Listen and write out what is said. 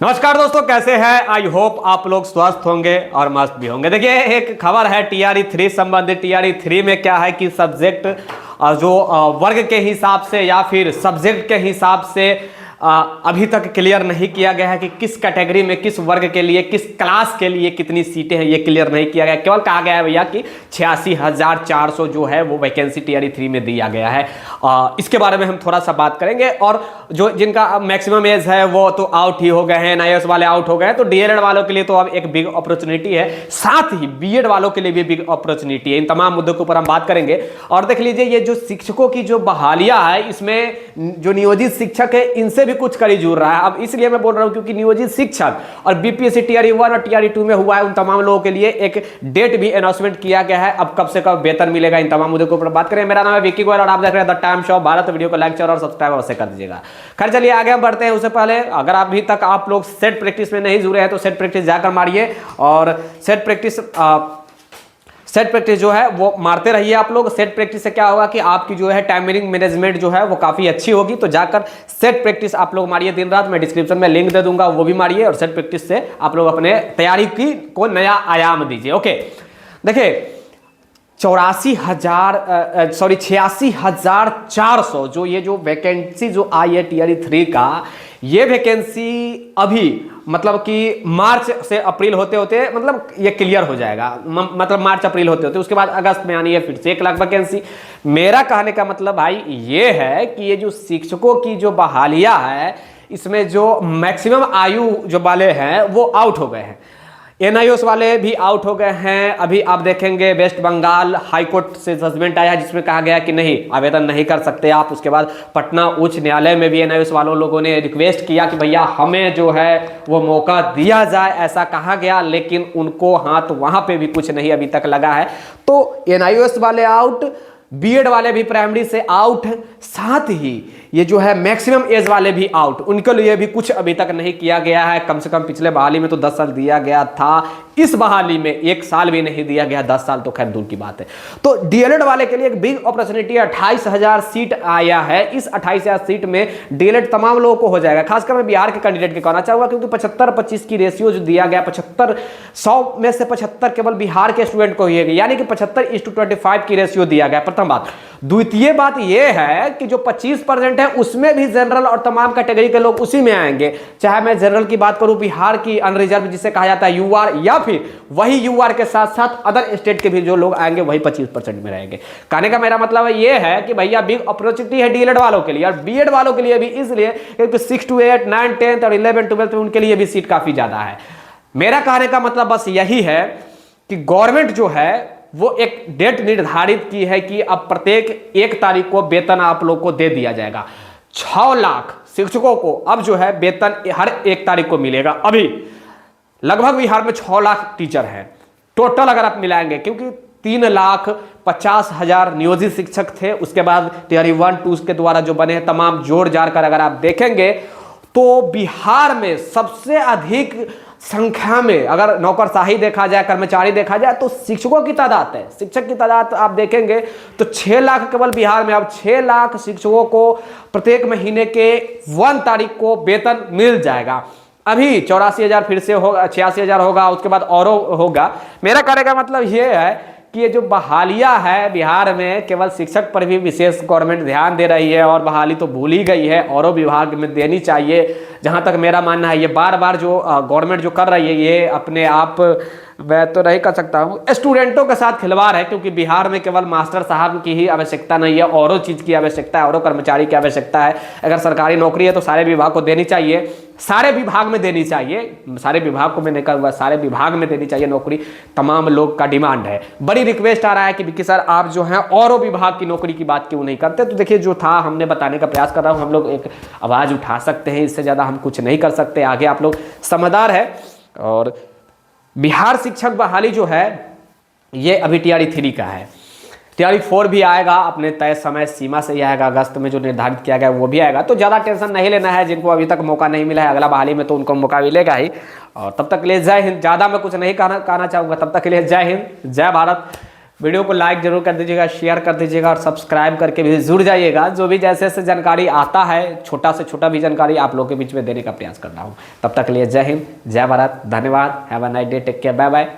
नमस्कार दोस्तों, कैसे हैं? आई होप आप लोग स्वस्थ होंगे और मस्त भी होंगे। देखिए, एक खबर है टीआरई 3 संबंधित। टीआरई 3 में क्या है कि सब्जेक्ट जो वर्ग के हिसाब से या फिर सब्जेक्ट के हिसाब से अभी तक क्लियर नहीं किया गया है कि किस कैटेगरी में, किस वर्ग के लिए, किस क्लास के लिए कितनी सीटें हैं। ये क्लियर नहीं किया गया। केवल कहा गया है भैया कि 86,400 जो है वो वैकेंसी टीआरई 3 में दिया गया है। इसके बारे में हम थोड़ा सा बात करेंगे। और जो जिनका मैक्सिमम एज है वो तो आउट ही हो गए हैं, एनआईएस वाले आउट हो गए हैं, तो डीएलएड वालों के लिए तो अब एक बिग अपॉर्चुनिटी है। साथ ही बीएड वालों के लिए भी बिग अपॉर्चुनिटी है। इन तमाम मुद्दों के ऊपर हम बात करेंगे। और देख लीजिए, ये जो शिक्षकों की जो बहालियां है, इसमें जो नियोजित शिक्षक है इनसे भी कुछ कड़ी जुड़ रहा है। अब इसलिए मैं बोल रहा हूं क्योंकि नियोजित शिक्षक और बीपीएससी टीआरई 1 और टीआरई 2 में हुआ है, उन तमाम लोगों के लिए एक डेट भी अनाउंसमेंट किया गया है। अब कब से कब वेतन मिलेगा, इन तमाम मुद्दों के ऊपर बात करें। मेरा नाम है विक्की गोयल और आप देख रहे हैं the times of Bharat. Video को लाइक शेयर और सब्सक्राइब अवश्य कर दीजिएगा। खैर, चलिए आगे हम बढ़ते हैं। उससे पहले अगर अभी तक आप लोग सेट प्रैक्टिस में नहीं जुड़े हैं तो सेट प्रैक्टिस जाकर मारिए। और सेट प्रैक्टिस जो है वो मारते रहिए आप लोग। सेट प्रैक्टिस से क्या होगा कि आपकी जो है टाइमिंग मैनेजमेंट जो है वो काफी अच्छी होगी। तो जाकर सेट प्रैक्टिस आप लोग मारिए दिन रात। मैं डिस्क्रिप्शन में लिंक दे दूंगा, वो भी मारिए। और सेट प्रैक्टिस से आप लोग अपने तैयारी की को नया आयाम दीजिए। ओके, देखिए 86,400 जो ये जो वैकेंसी जो आई है टीआरई 3 का, ये वैकेंसी अभी मतलब कि मार्च से अप्रैल होते होते मतलब ये क्लियर हो जाएगा। मतलब मार्च अप्रैल होते होते उसके बाद अगस्त में आनी है फिर से 1 लाख वैकेंसी। मेरा कहने का मतलब भाई ये है कि ये जो शिक्षकों की जो बहालियां है, इसमें जो मैक्सिमम आयु जो वाले हैं वो आउट हो गए हैं। एनआईओएस वाले भी आउट हो गए हैं। अभी आप देखेंगे वेस्ट बंगाल हाईकोर्ट से जजमेंट आया जिसमें कहा गया कि नहीं, आवेदन नहीं कर सकते आप। उसके बाद पटना उच्च न्यायालय में भी एनआईओएस वालों लोगों ने रिक्वेस्ट किया कि भैया हमें जो है वो मौका दिया जाए, ऐसा कहा गया। लेकिन उनको हाथ वहां पे भी कुछ नहीं अभी तक लगा है। तो एनआईओएस वाले आउट, बीएड वाले भी प्राइमरी से आउट, साथ ही ये जो है मैक्सिमम एज वाले भी आउट। उनके लिए भी कुछ अभी तक नहीं किया गया है। कम से कम पिछले बहाली में तो 10 साल दिया गया था, इस बहाली में 1 साल भी नहीं दिया गया। 10 साल तो खैर दूर की बात है। तो डीएलएड वाले के लिए एक बिग अपॉर्चुनिटी, 28,000 सीट आया है। इस 28,000 सीट में डीएलएड तमाम लोगों को हो जाएगा। खासकर मैं बिहार के कैंडिडेट के कहना चाहूंगा, क्योंकि 75-25 की रेशियो जो दिया गया, 75 100 में से 75 केवल बिहार के स्टूडेंट को ही है, यानी कि 75:25 की रेशियो दिया गया। प्रथम बात। द्वितीय बात यह है कि जो 25% है उसमें भी जनरल और तमाम कैटेगरी के लोग उसी में आएंगे। चाहे मैं जनरल की बात करूं, बिहार की अनरिजर्व जिसे कहा जाता है यूआर, या फिर वही यूआर के साथ साथ अदर स्टेट के भी जो लोग आएंगे वही 25% में रहेंगे। कहने का मेरा मतलब ये है कि भैया बिग अपॉर्चुनिटी है डीएलएड वालों के लिए और बीएड वालों के लिए भी, इसलिए क्योंकि 6 to 8, 9, 10 और 11, 12 में उनके लिए भी सीट काफी ज्यादा है। मेरा कहने का मतलब बस यही है कि गवर्नमेंट जो है वो एक डेट निर्धारित की है कि अब प्रत्येक 1 तारीख को वेतन आप लोग को दे दिया जाएगा। 6 लाख शिक्षकों को अब जो है वेतन हर 1 तारीख को मिलेगा। अभी लगभग बिहार में 6 लाख टीचर हैं टोटल अगर आप मिलाएंगे, क्योंकि 3,50,000 नियोजित शिक्षक थे। उसके बाद टीआरई 1, 2 के द्वारा जो बने हैं तमाम जोड़ जाड़ कर अगर आप देखेंगे तो बिहार में सबसे अधिक संख्या में अगर नौकरशाही देखा जाए, कर्मचारी देखा जाए, तो शिक्षकों की तादाद है। शिक्षक की तादाद आप देखेंगे तो 6 लाख केवल बिहार में। अब 6 लाख शिक्षकों को प्रत्येक महीने के 1 तारीख को वेतन मिल जाएगा। अभी 84,000 फिर से होगा, 86,000 होगा, उसके बाद और होगा। मेरा कहने का मतलब यह है कि ये जो बहालियां है बिहार में, केवल शिक्षक पर भी विशेष गवर्नमेंट ध्यान दे रही है और बहाली तो भूल ही गई है, औरों विभाग में देनी चाहिए। जहां तक मेरा मानना है, ये बार बार जो गवर्नमेंट जो कर रही है, ये अपने आप मैं तो नहीं कर सकता हूँ, स्टूडेंटों के साथ खिलवाड़ है। क्योंकि बिहार में केवल मास्टर साहब की ही आवश्यकता नहीं है, औरों चीज़ की आवश्यकता है, औरों कर्मचारी की आवश्यकता है। अगर सरकारी नौकरी है तो सारे विभाग को देनी चाहिए, सारे विभाग में देनी चाहिए। सारे विभाग को मैं नहीं कहूँगा, सारे विभाग में देनी चाहिए नौकरी। तमाम लोग का डिमांड है। बड़ी रिक्वेस्ट आ रहा है कि विक्की सर आप जो है औरों विभाग की नौकरी की बात क्यों नहीं करते। तो देखिए, जो था हमने बताने का प्रयास कर रहा हूँ। हम लोग एक आवाज़ उठा सकते हैं, इससे ज़्यादा हम कुछ नहीं कर सकते। आगे आप लोग समझदार है। और बिहार शिक्षक बहाली जो है ये अभी टीआरई 3 का है। टीआरई 4 भी आएगा, अपने तय समय सीमा से ही आएगा। अगस्त में जो निर्धारित किया गया वो भी आएगा। तो ज़्यादा टेंशन नहीं लेना है जिनको अभी तक मौका नहीं मिला है। अगला बहाली में तो उनको मौका मिलेगा ही। और तब तक के लिए जय हिंद। ज़्यादा मैं कुछ नहीं कहना चाहूँगा। तब तक के लिए जय हिंद, जय भारत। वीडियो को लाइक जरूर कर दीजिएगा, शेयर कर दीजिएगा और सब्सक्राइब करके भी जुड़ जाइएगा। जो भी जैसे जैसे जानकारी आता है, छोटा से छोटा भी जानकारी आप लोगों के बीच में देने का प्रयास कर रहा हूँ। तब तक के लिए जय हिंद, जय भारत, धन्यवाद, have a nice day, take care, bye bye.